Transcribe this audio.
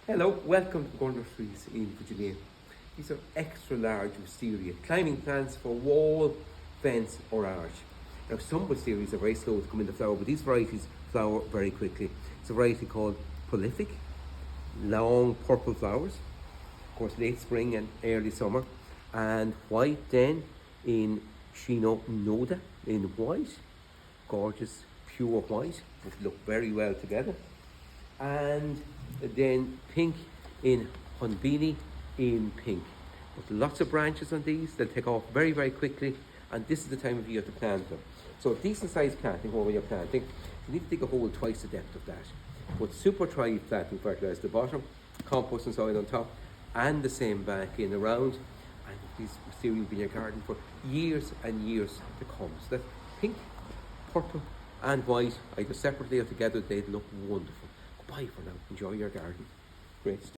Hello, welcome to Co Nurseries in Virginia. These are extra large wisteria, climbing plants for wall, fence or arch. Now some wisterias are very slow to come into flower, but these varieties flower very quickly. It's a variety called Prolific, long purple flowers, of course late spring and early summer, and white then in Shiro Noda in white, gorgeous pure white, would look very well together. And then pink in Honbeni in pink. But lots of branches on these, they'll take off very, very quickly, and this is the time of year to plant them. So decent sized planting when you're planting, you need to dig a hole twice the depth of that. Put super thrive planting fertilizer at the bottom, compost and soil on top, and the same back in around, and these wisteria will be in your garden for years and years to come. So that pink, purple and white, either separately or together, they'd look wonderful. Bye for now. Enjoy your garden. Great stuff.